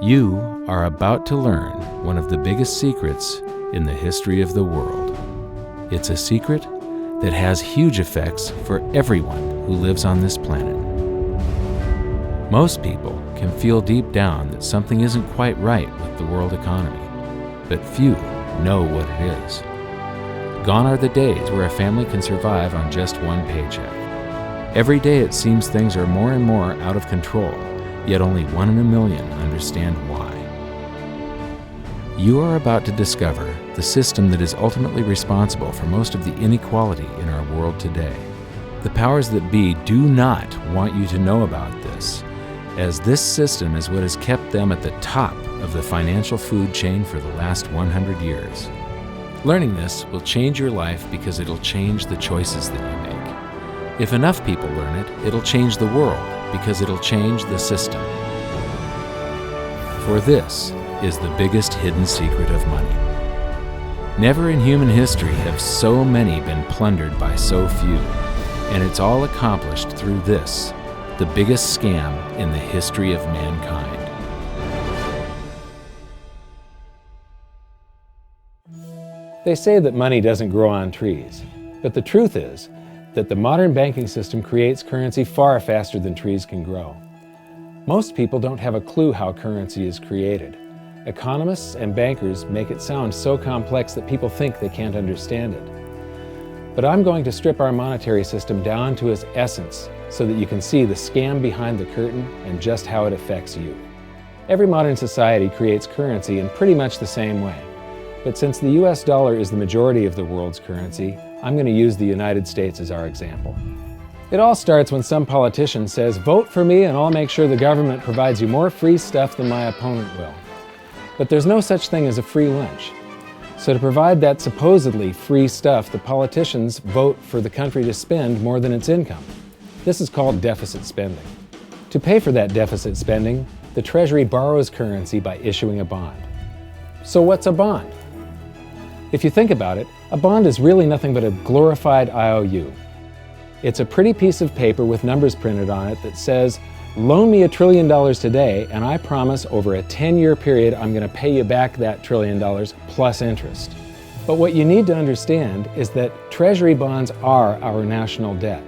You are about to learn one of the biggest secrets in the history of the world. It's a secret that has huge effects for everyone who lives on this planet. Most people can feel deep down that something isn't quite right with the world economy, but few know what it is. Gone are the days where a family can survive on just one paycheck. Every day it seems things are more and more out of control, yet only 1 in a million understand why. You are about to discover the system that is ultimately responsible for most of the inequality in our world today. The powers that be do not want you to know about this, as this system is what has kept them at the top of the financial food chain for the last 100 years. Learning this will change your life because it'll change the choices that you make. If enough people learn it, it'll change the world because it'll change the system. For this is the biggest hidden secret of money. Never in human history have so many been plundered by so few, and it's all accomplished through this, the biggest scam in the history of mankind. They say that money doesn't grow on trees, but the truth is that the modern banking system creates currency far faster than trees can grow. Most people don't have a clue how currency is created. Economists and bankers make it sound so complex that people think they can't understand it. But I'm going to strip our monetary system down to its essence so that you can see the scam behind the curtain and just how it affects you. Every modern society creates currency in pretty much the same way. But since the US dollar is the majority of the world's currency, I'm going to use the United States as our example. It all starts when some politician says, "Vote for me and I'll make sure the government provides you more free stuff than my opponent will." But there's no such thing as a free lunch. So to provide that supposedly free stuff, the politicians vote for the country to spend more than its income. This is called deficit spending. To pay for that deficit spending, the Treasury borrows currency by issuing a bond. So what's a bond? If you think about it, a bond is really nothing but a glorified IOU. It's a pretty piece of paper with numbers printed on it that says, "Loan me $1 trillion today, and I promise over a 10-year period I'm going to pay you back that $1 trillion plus interest." But what you need to understand is that Treasury bonds are our national debt.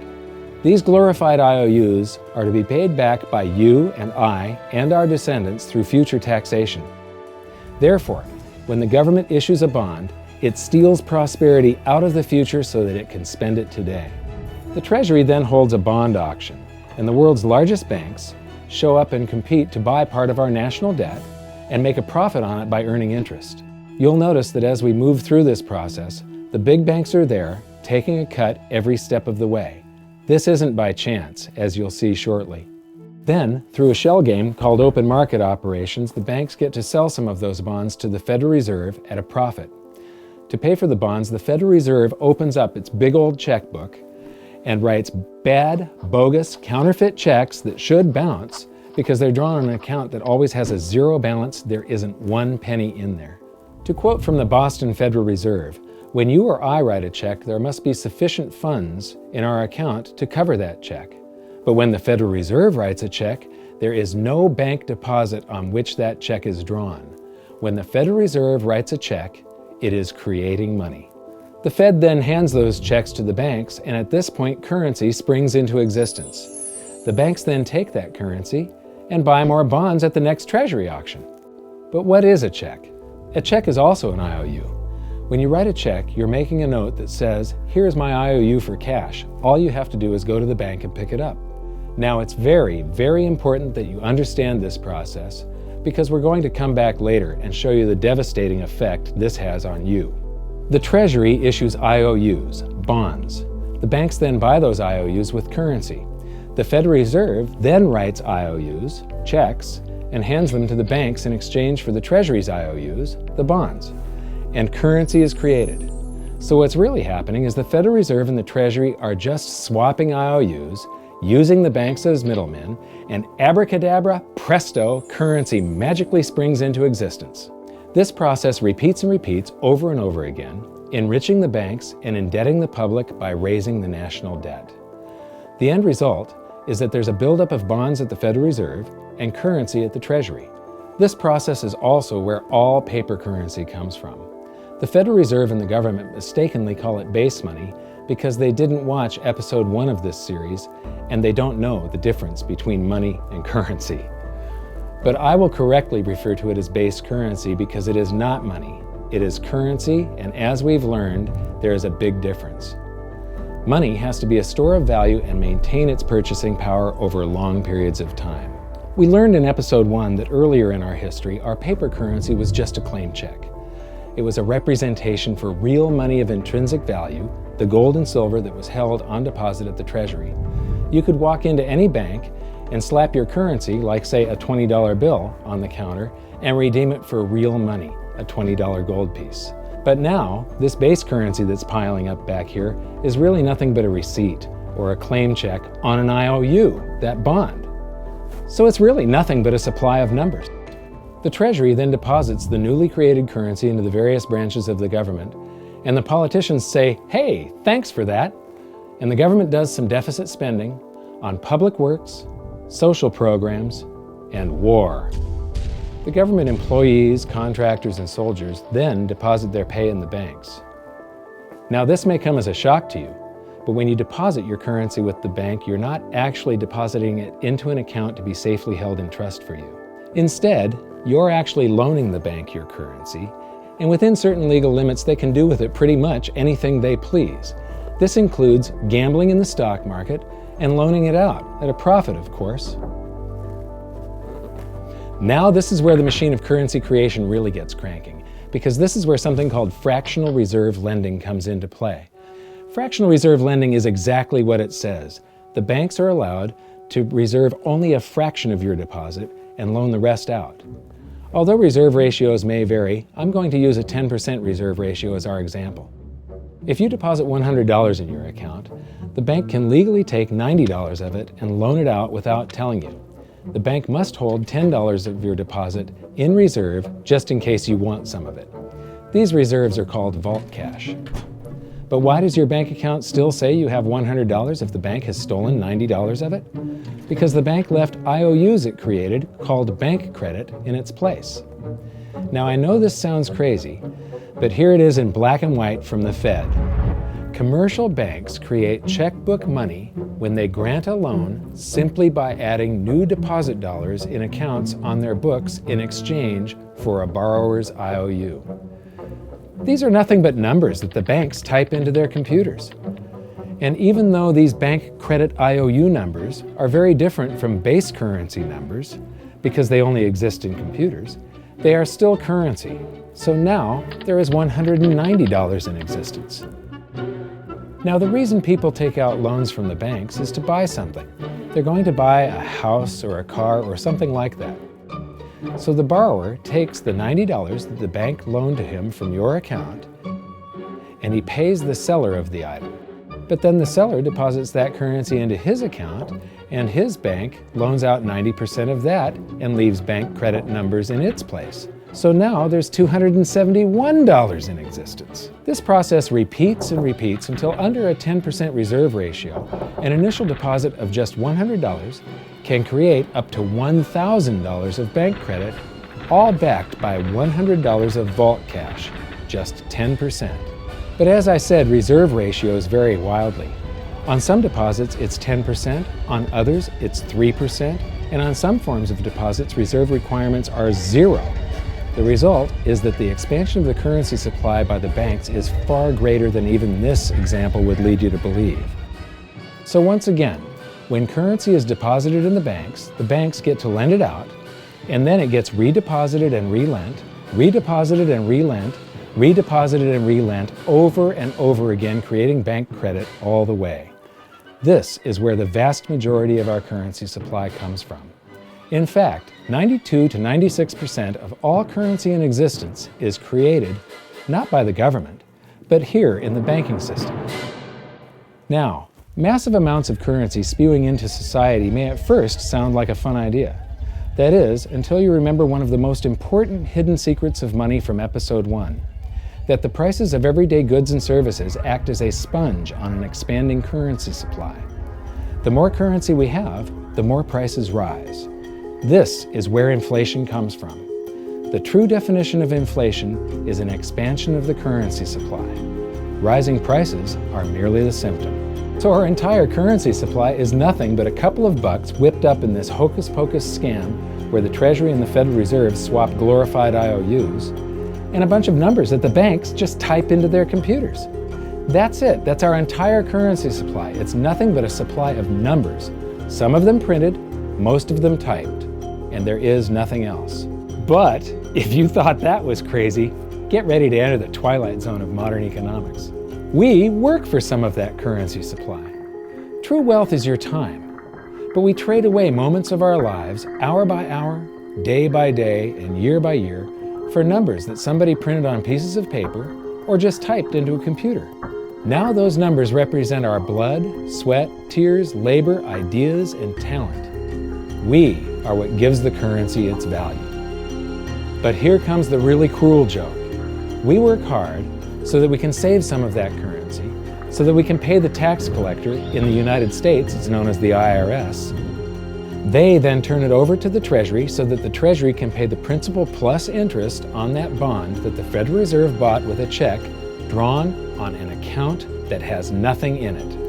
These glorified IOUs are to be paid back by you and I and our descendants through future taxation. Therefore, when the government issues a bond, it steals prosperity out of the future so that it can spend it today. The Treasury then holds a bond auction, and the world's largest banks show up and compete to buy part of our national debt and make a profit on it by earning interest. You'll notice that as we move through this process, the big banks are there, taking a cut every step of the way. This isn't by chance, as you'll see shortly. Then, through a shell game called open market operations, the banks get to sell some of those bonds to the Federal Reserve at a profit. To pay for the bonds, the Federal Reserve opens up its big old checkbook and writes bad, bogus, counterfeit checks that should bounce because they're drawn on an account that always has a zero balance. There isn't 1 penny in there. To quote from the Boston Federal Reserve, "When you or I write a check, there must be sufficient funds in our account to cover that check. But when the Federal Reserve writes a check, there is no bank deposit on which that check is drawn. When the Federal Reserve writes a check, it is creating money." The Fed then hands those checks to the banks, and at this point, currency springs into existence. The banks then take that currency and buy more bonds at the next Treasury auction. But what is a check? A check is also an IOU. When you write a check, you're making a note that says, "Here's my IOU for cash. All you have to do is go to the bank and pick it up." Now, it's very, very important that you understand this process because we're going to come back later and show you the devastating effect this has on you. The Treasury issues IOUs, bonds. The banks then buy those IOUs with currency. The Federal Reserve then writes IOUs, checks, and hands them to the banks in exchange for the Treasury's IOUs, the bonds. And currency is created. So what's really happening is the Federal Reserve and the Treasury are just swapping IOUs, using the banks as middlemen, and abracadabra, presto, currency magically springs into existence. This process repeats and repeats over and over again, enriching the banks and indebting the public by raising the national debt. The end result is that there's a buildup of bonds at the Federal Reserve, and currency at the Treasury. This process is also where all paper currency comes from. The Federal Reserve and the government mistakenly call it base money because they didn't watch episode 1 of this series and they don't know the difference between money and currency. But I will correctly refer to it as base currency because it is not money. It is currency, and as we've learned, there is a big difference. Money has to be a store of value and maintain its purchasing power over long periods of time. We learned in episode 1 that earlier in our history, our paper currency was just a claim check. It was a representation for real money of intrinsic value, the gold and silver that was held on deposit at the Treasury. You could walk into any bank and slap your currency, like say a $20 bill, on the counter and redeem it for real money, a $20 gold piece. But now, this base currency that's piling up back here is really nothing but a receipt or a claim check on an IOU, that bond. So it's really nothing but a supply of numbers. The Treasury then deposits the newly created currency into the various branches of the government, and the politicians say, "Hey, thanks for that." And the government does some deficit spending on public works, social programs, and war. The government employees, contractors, and soldiers then deposit their pay in the banks. Now, this may come as a shock to you, but when you deposit your currency with the bank, you're not actually depositing it into an account to be safely held in trust for you. Instead, you're actually loaning the bank your currency, and within certain legal limits, they can do with it pretty much anything they please. This includes gambling in the stock market and loaning it out, at a profit, of course. Now this is where the machine of currency creation really gets cranking, because this is where something called fractional reserve lending comes into play. Fractional reserve lending is exactly what it says. The banks are allowed to reserve only a fraction of your deposit and loan the rest out. Although reserve ratios may vary, I'm going to use a 10% reserve ratio as our example. If you deposit $100 in your account, the bank can legally take $90 of it and loan it out without telling you. The bank must hold $10 of your deposit in reserve just in case you want some of it. These reserves are called vault cash. But why does your bank account still say you have $100 if the bank has stolen $90 of it? Because the bank left IOUs it created, called bank credit, in its place. Now I know this sounds crazy, but here it is in black and white from the Fed. Commercial banks create checkbook money when they grant a loan simply by adding new deposit dollars in accounts on their books in exchange for a borrower's IOU. These are nothing but numbers that the banks type into their computers. And even though these bank credit IOU numbers are very different from base currency numbers, because they only exist in computers, they are still currency. So now there is $190 in existence. Now the reason people take out loans from the banks is to buy something. They're going to buy a house or a car or something like that. So the borrower takes the $90 that the bank loaned to him from your account, and he pays the seller of the item. But then the seller deposits that currency into his account, and his bank loans out 90% of that and leaves bank credit numbers in its place. So now there's $271 in existence. This process repeats and repeats until under a 10% reserve ratio, an initial deposit of just $100 can create up to $1,000 of bank credit, all backed by $100 of vault cash, just 10%. But as I said, reserve ratios vary wildly. On some deposits, it's 10%, on others, it's 3%, and on some forms of deposits, reserve requirements are 0. The result is that the expansion of the currency supply by the banks is far greater than even this example would lead you to believe. So once again, when currency is deposited in the banks get to lend it out, and then it gets redeposited and relent, redeposited and relent, redeposited and relent over and over again, creating bank credit all the way. This is where the vast majority of our currency supply comes from. In fact, 92 to 96% of all currency in existence is created not by the government, but here in the banking system. Now, massive amounts of currency spewing into society may at first sound like a fun idea. That is, until you remember one of the most important hidden secrets of money from episode 1, that the prices of everyday goods and services act as a sponge on an expanding currency supply. The more currency we have, the more prices rise. This is where inflation comes from. The true definition of inflation is an expansion of the currency supply. Rising prices are merely the symptom. So our entire currency supply is nothing but a couple of bucks whipped up in this hocus-pocus scam where the Treasury and the Federal Reserve swap glorified IOUs, and a bunch of numbers that the banks just type into their computers. That's it. That's our entire currency supply. It's nothing but a supply of numbers. Some of them printed, most of them typed, and there is nothing else. But if you thought that was crazy, get ready to enter the twilight zone of modern economics. We work for some of that currency supply. True wealth is your time, but we trade away moments of our lives, hour by hour, day by day, and year by year, for numbers that somebody printed on pieces of paper or just typed into a computer. Now those numbers represent our blood, sweat, tears, labor, ideas, and talent. We are what gives the currency its value. But here comes the really cruel joke. We work hard so that we can save some of that currency, so that we can pay the tax collector. In the United States, it's known as the IRS. They then turn it over to the Treasury so that the Treasury can pay the principal plus interest on that bond that the Federal Reserve bought with a check drawn on an account that has nothing in it.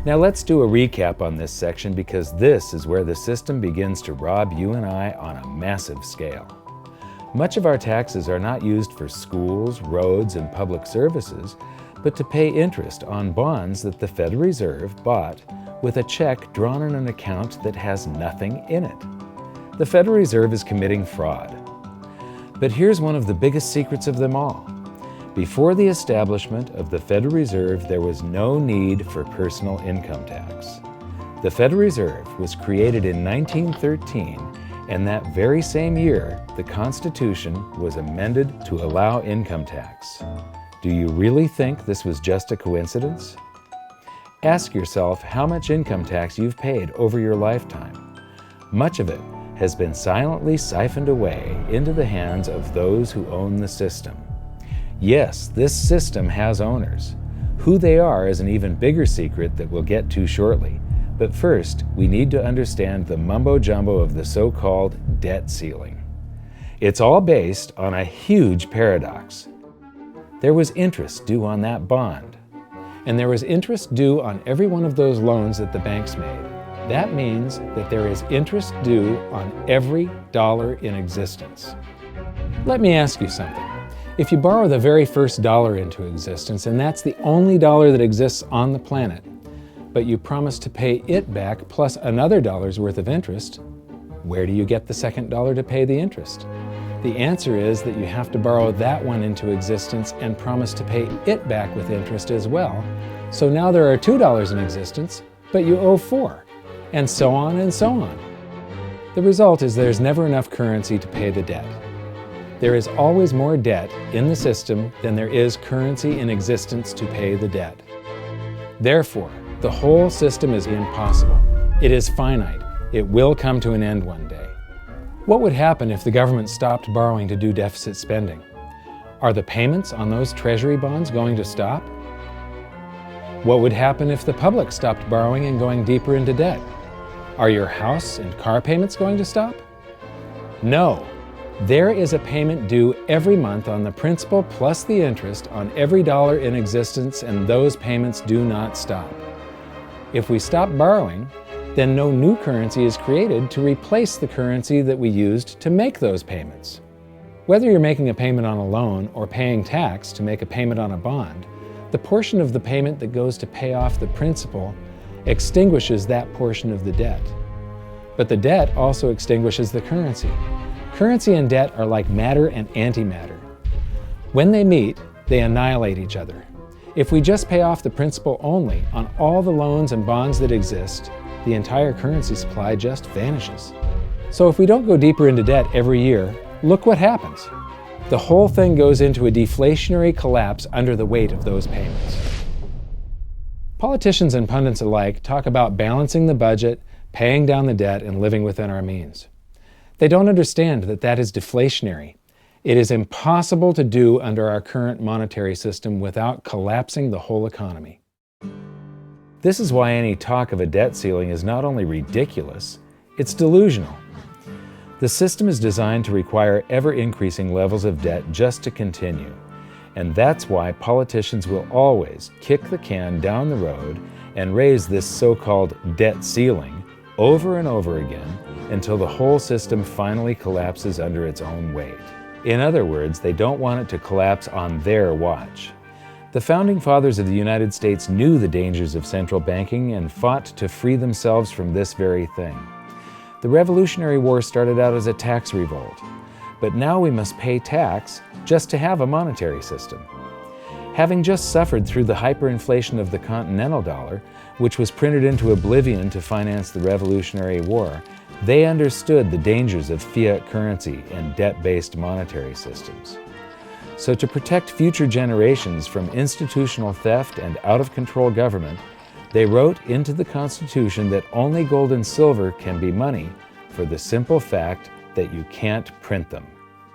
Now let's do a recap on this section, because this is where the system begins to rob you and I on a massive scale. Much of our taxes are not used for schools, roads, and public services, but to pay interest on bonds that the Federal Reserve bought with a check drawn on an account that has nothing in it. The Federal Reserve is committing fraud. But here's one of the biggest secrets of them all. Before the establishment of the Federal Reserve, there was no need for personal income tax. The Federal Reserve was created in 1913, and that very same year, the Constitution was amended to allow income tax. Do you really think this was just a coincidence? Ask yourself how much income tax you've paid over your lifetime. Much of it has been silently siphoned away into the hands of those who own the system. Yes, this system has owners. Who they are is an even bigger secret that we'll get to shortly. But first, we need to understand the mumbo-jumbo of the so-called debt ceiling. It's all based on a huge paradox. There was interest due on that bond, and there was interest due on every one of those loans that the banks made. That means that there is interest due on every dollar in existence. Let me ask you something. If you borrow the very first dollar into existence, and that's the only dollar that exists on the planet, but you promise to pay it back plus another dollar's worth of interest, where do you get the second dollar to pay the interest? The answer is that you have to borrow that one into existence and promise to pay it back with interest as well. So now there are $2 in existence, but you owe $4, and so on and so on. The result is there's never enough currency to pay the debt. There is always more debt in the system than there is currency in existence to pay the debt. Therefore, the whole system is impossible. It is finite. It will come to an end one day. What would happen if the government stopped borrowing to do deficit spending? Are the payments on those treasury bonds going to stop? What would happen if the public stopped borrowing and going deeper into debt? Are your house and car payments going to stop? No. There is a payment due every month on the principal plus the interest on every dollar in existence, and those payments do not stop. If we stop borrowing, then no new currency is created to replace the currency that we used to make those payments. Whether you're making a payment on a loan or paying tax to make a payment on a bond, the portion of the payment that goes to pay off the principal extinguishes that portion of the debt. But the debt also extinguishes the currency. Currency and debt are like matter and antimatter. When they meet, they annihilate each other. If we just pay off the principal only on all the loans and bonds that exist, the entire currency supply just vanishes. So if we don't go deeper into debt every year, look what happens. The whole thing goes into a deflationary collapse under the weight of those payments. Politicians and pundits alike talk about balancing the budget, paying down the debt, and living within our means. They don't understand that that is deflationary. It is impossible to do under our current monetary system without collapsing the whole economy. This is why any talk of a debt ceiling is not only ridiculous, It's delusional. The system is designed to require ever-increasing levels of debt just to continue. And that's why politicians will always kick the can down the road and raise this so-called debt ceiling over and over again until the whole system finally collapses under its own weight. In other words, they don't want it to collapse on their watch. The Founding Fathers of the United States knew the dangers of central banking and fought to free themselves from this very thing. The Revolutionary War started out as a tax revolt, but now we must pay tax just to have a monetary system. Having just suffered through the hyperinflation of the continental dollar, which was printed into oblivion to finance the Revolutionary War, they understood the dangers of fiat currency and debt-based monetary systems. So to protect future generations from institutional theft and out-of-control government, they wrote into the Constitution that only gold and silver can be money for the simple fact that you can't print them.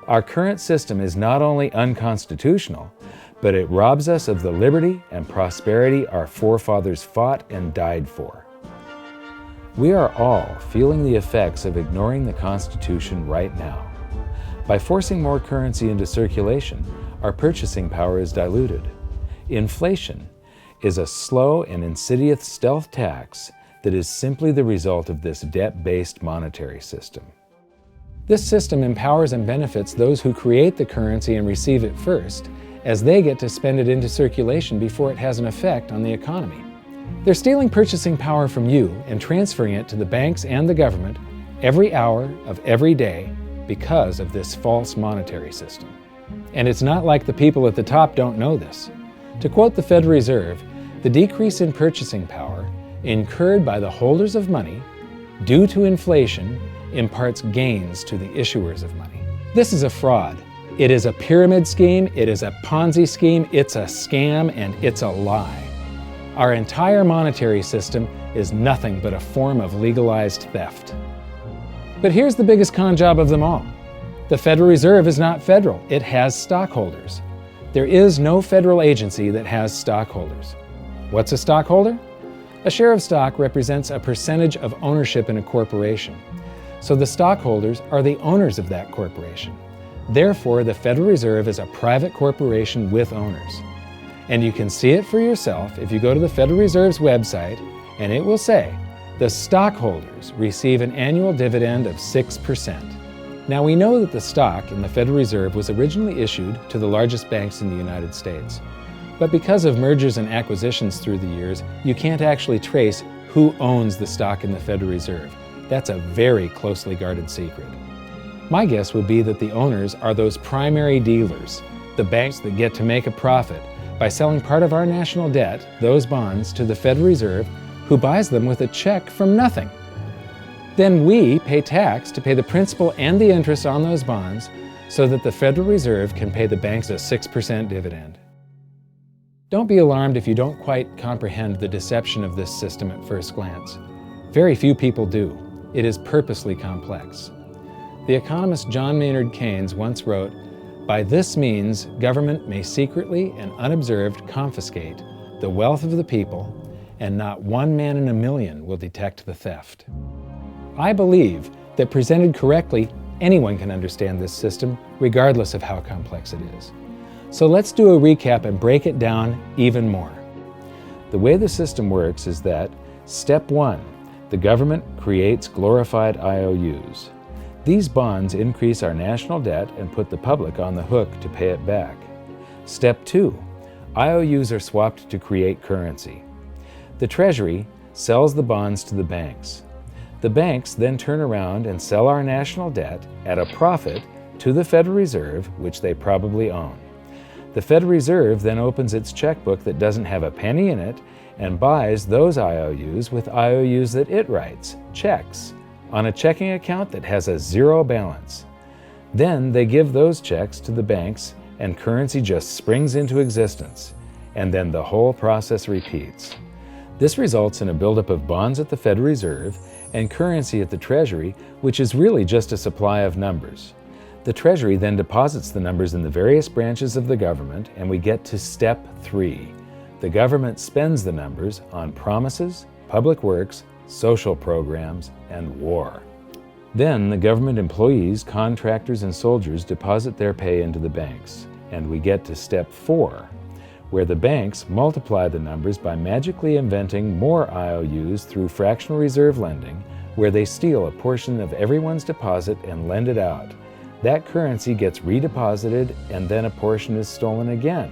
Our current system is not only unconstitutional, but it robs us of the liberty and prosperity our forefathers fought and died for. We are all feeling the effects of ignoring the Constitution right now. By forcing more currency into circulation, our purchasing power is diluted. Inflation is a slow and insidious stealth tax that is simply the result of this debt-based monetary system. This system empowers and benefits those who create the currency and receive it first, as they get to spend it into circulation before it has an effect on the economy. They're stealing purchasing power from you and transferring it to the banks and the government every hour of every day because of this false monetary system. And it's not like the people at the top don't know this. To quote the Federal Reserve, the decrease in purchasing power incurred by the holders of money due to inflation imparts gains to the issuers of money. This is a fraud. It is a pyramid scheme, it is a Ponzi scheme, it's a scam, and it's a lie. Our entire monetary system is nothing but a form of legalized theft. But here's the biggest con job of them all. The Federal Reserve is not federal, it has stockholders. There is no federal agency that has stockholders. What's a stockholder? A share of stock represents a percentage of ownership in a corporation. So the stockholders are the owners of that corporation. Therefore, the Federal Reserve is a private corporation with owners. And you can see it for yourself if you go to the Federal Reserve's website, and it will say, the stockholders receive an annual dividend of 6%. Now we know that the stock in the Federal Reserve was originally issued to the largest banks in the United States. But because of mergers and acquisitions through the years, you can't actually trace who owns the stock in the Federal Reserve. That's a very closely guarded secret. My guess would be that the owners are those primary dealers, the banks that get to make a profit by selling part of our national debt, those bonds, to the Federal Reserve, who buys them with a check from nothing. Then we pay tax to pay the principal and the interest on those bonds so that the Federal Reserve can pay the banks a 6% dividend. Don't be alarmed if you don't quite comprehend the deception of this system at first glance. Very few people do. It is purposely complex. The economist John Maynard Keynes once wrote, "By this means, government may secretly and unobserved confiscate the wealth of the people, and not one man in a million will detect the theft." I believe that presented correctly, anyone can understand this system, regardless of how complex it is. So let's do a recap and break it down even more. The way the system works is that, step 1, the government creates glorified IOUs. These bonds increase our national debt and put the public on the hook to pay it back. Step 2, IOUs are swapped to create currency. The Treasury sells the bonds to the banks. The banks then turn around and sell our national debt at a profit to the Federal Reserve, which they probably own. The Federal Reserve then opens its checkbook that doesn't have a penny in it and buys those IOUs with IOUs that it writes, checks, on a checking account that has a zero balance. Then they give those checks to the banks and currency just springs into existence, and then the whole process repeats. This results in a buildup of bonds at the Federal Reserve and currency at the Treasury, which is really just a supply of numbers. The Treasury then deposits the numbers in the various branches of the government, and we get to step 3. The government spends the numbers on promises, public works, social programs, and war. Then the government employees, contractors, and soldiers deposit their pay into the banks. And we get to step 4, where the banks multiply the numbers by magically inventing more IOUs through fractional reserve lending, where they steal a portion of everyone's deposit and lend it out. That currency gets redeposited, and then a portion is stolen again.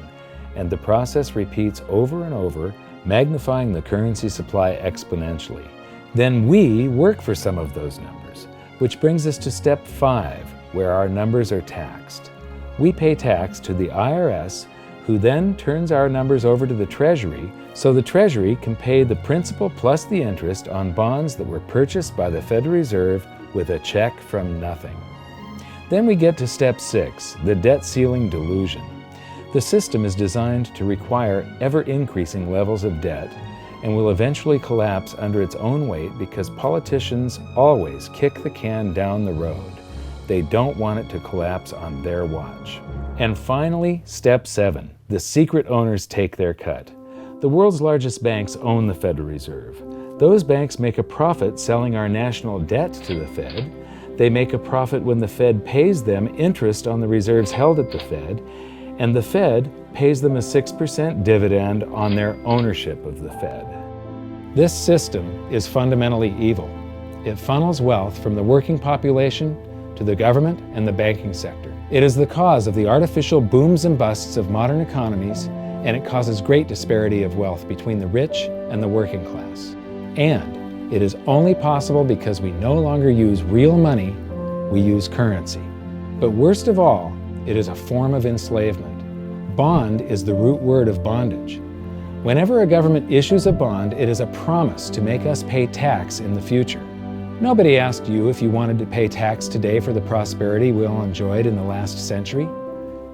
And the process repeats over and over, magnifying the currency supply exponentially. Then we work for some of those numbers, which brings us to step 5, where our numbers are taxed. We pay tax to the IRS, who then turns our numbers over to the Treasury, so the Treasury can pay the principal plus the interest on bonds that were purchased by the Federal Reserve with a check from nothing. Then we get to step 6, the debt ceiling delusion. The system is designed to require ever-increasing levels of debt and will eventually collapse under its own weight because politicians always kick the can down the road. They don't want it to collapse on their watch. And finally, step 7, the secret owners take their cut. The world's largest banks own the Federal Reserve. Those banks make a profit selling our national debt to the Fed. They make a profit when the Fed pays them interest on the reserves held at the Fed, and the Fed pays them a 6% dividend on their ownership of the Fed. This system is fundamentally evil. It funnels wealth from the working population to the government and the banking sector. It is the cause of the artificial booms and busts of modern economies, and it causes great disparity of wealth between the rich and the working class. And it is only possible because we no longer use real money, we use currency. But worst of all, it is a form of enslavement. Bond is the root word of bondage. Whenever a government issues a bond, it is a promise to make us pay tax in the future. Nobody asked you if you wanted to pay tax today for the prosperity we all enjoyed in the last century.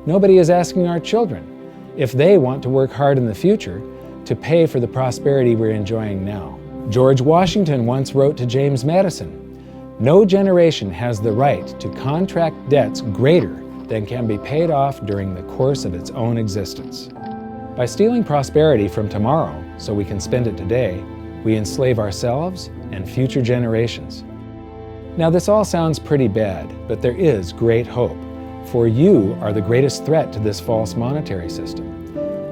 Nobody is asking our children if they want to work hard in the future to pay for the prosperity we're enjoying now. George Washington once wrote to James Madison, "No generation has the right to contract debts greater than can be paid off during the course of its own existence." By stealing prosperity from tomorrow so we can spend it today, we enslave ourselves and future generations. Now this all sounds pretty bad, but there is great hope, for you are the greatest threat to this false monetary system.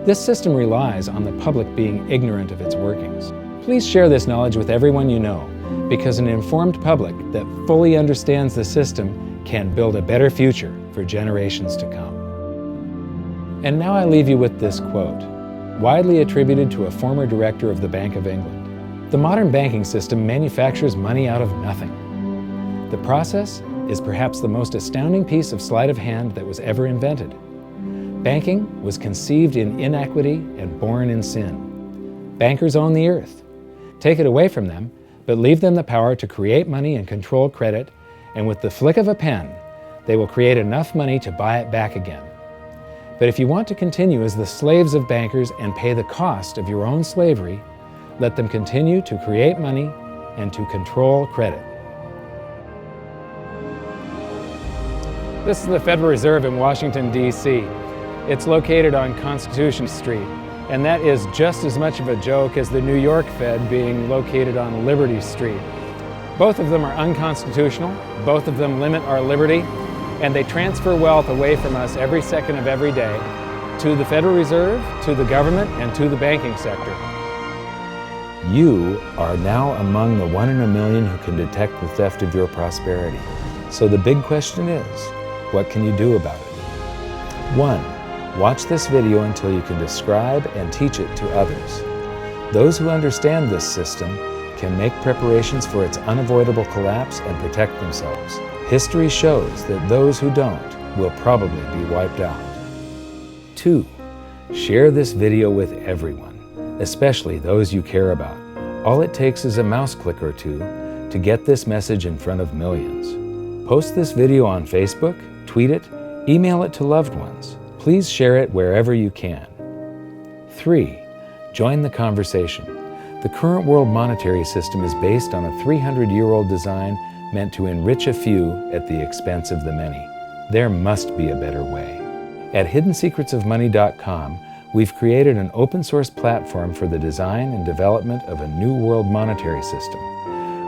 This system relies on the public being ignorant of its workings. Please share this knowledge with everyone you know, because an informed public that fully understands the system can build a better future for generations to come. And now I leave you with this quote, widely attributed to a former director of the Bank of England. The modern banking system manufactures money out of nothing. The process is perhaps the most astounding piece of sleight of hand that was ever invented. Banking was conceived in inequity and born in sin. Bankers own the earth. Take it away from them, but leave them the power to create money and control credit, and with the flick of a pen, they will create enough money to buy it back again. But if you want to continue as the slaves of bankers and pay the cost of your own slavery, let them continue to create money and to control credit. This is the Federal Reserve in Washington, D.C. It's located on Constitution Street, and that is just as much of a joke as the New York Fed being located on Liberty Street. Both of them are unconstitutional, both of them limit our liberty, and they transfer wealth away from us every second of every day to the Federal Reserve, to the government, and to the banking sector. You are now among the 1 in a million who can detect the theft of your prosperity. So the big question is, what can you do about it? 1. Watch this video until you can describe and teach it to others. Those who understand this system can make preparations for its unavoidable collapse and protect themselves. History shows that those who don't will probably be wiped out. 2. Share this video with everyone, especially those you care about. All it takes is a mouse click or two to get this message in front of millions. Post this video on Facebook, tweet it, email it to loved ones. Please share it wherever you can. 3. Join the conversation. The current world monetary system is based on a 300-year-old design meant to enrich a few at the expense of the many. There must be a better way. At hiddensecretsofmoney.com, we've created an open-source platform for the design and development of a new world monetary system.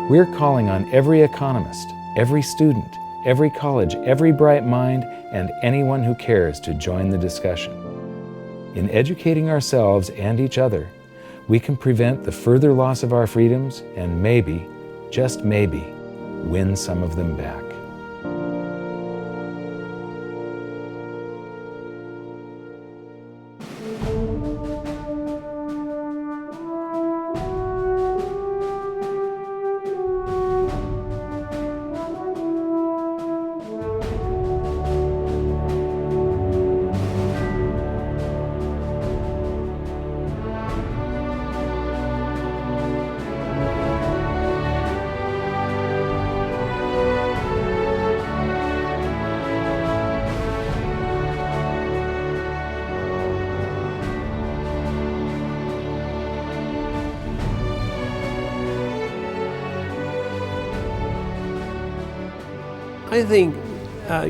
We're calling on every economist, every student, every college, every bright mind, and anyone who cares to join the discussion. In educating ourselves and each other, we can prevent the further loss of our freedoms and maybe, just maybe, win some of them back. I think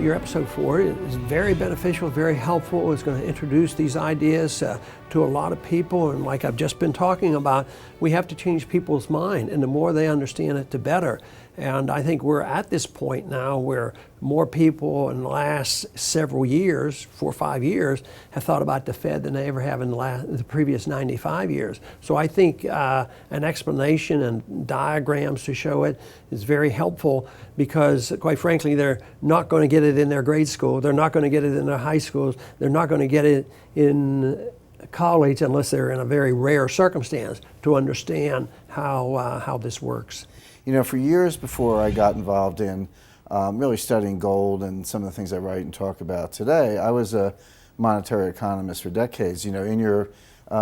your episode 4 is very beneficial, very helpful. It's going to introduce these ideas to a lot of people, and like I've just been talking about, we have to change people's mind, and the more they understand it, the better. And I think we're at this point now where more people in the last several years, 4 or 5 years, have thought about the Fed than they ever have in the previous 95 years. So I think an explanation and diagrams to show it is very helpful, because quite frankly, they're not going to get it in their grade school, they're not going to get it in their high schools, they're not going to get it in college unless they're in a very rare circumstance to understand how this works. You know, for years before I got involved in really studying gold and some of the things I write and talk about today, I was a monetary economist for decades. You know, in your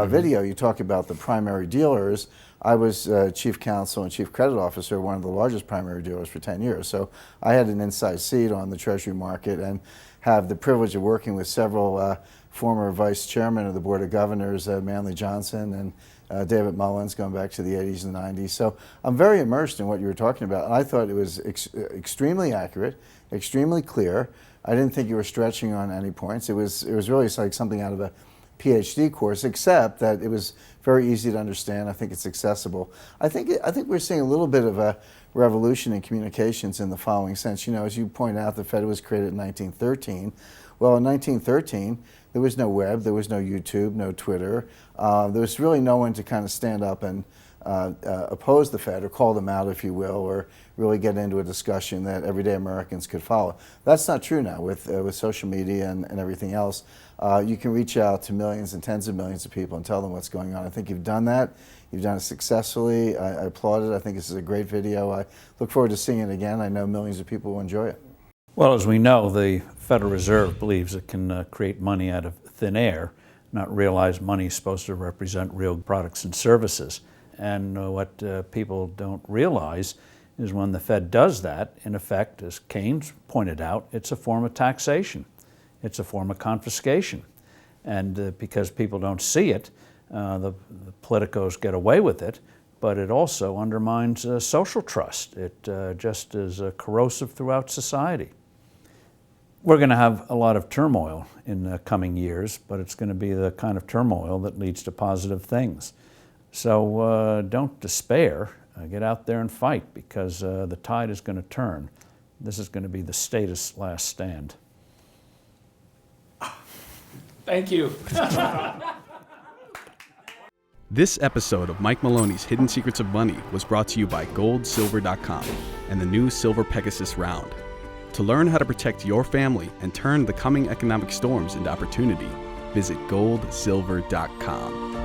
video, you talk about the primary dealers. I was chief counsel and chief credit officer, one of the largest primary dealers for 10 years. So I had an inside seat on the Treasury market and have the privilege of working with several former vice chairmen of the Board of Governors, Manley Johnson and David Mullins, going back to the 80s and 90s. So I'm very immersed in what you were talking about. And I thought it was extremely accurate, extremely clear. I didn't think you were stretching on any points. It was really like something out of a PhD course, except that it was very easy to understand. I think it's accessible. I think we're seeing a little bit of a revolution in communications in the following sense. You know, as you point out, the Fed was created in 1913. Well, in 1913, there was no web, there was no YouTube, no Twitter. There was really no one to kind of stand up and oppose the Fed or call them out, if you will, or really get into a discussion that everyday Americans could follow. That's not true now with social media and everything else. You can reach out to millions and tens of millions of people and tell them what's going on. I think you've done that. You've done it successfully. I applaud it. I think this is a great video. I look forward to seeing it again. I know millions of people will enjoy it. Well, as we know, the Federal Reserve believes it can create money out of thin air, not realize money is supposed to represent real products and services. And what people don't realize is when the Fed does that, in effect, as Keynes pointed out, it's a form of taxation. It's a form of confiscation. And because people don't see it, the politicos get away with it, but it also undermines social trust. It just is corrosive throughout society. We're going to have a lot of turmoil in the coming years, but it's going to be the kind of turmoil that leads to positive things. So don't despair. Get out there and fight, because the tide is going to turn. This is going to be the status last stand. Thank you. This episode of Mike Maloney's Hidden Secrets of Money was brought to you by GoldSilver.com and the new Silver Pegasus Round. To learn how to protect your family and turn the coming economic storms into opportunity, visit GoldSilver.com.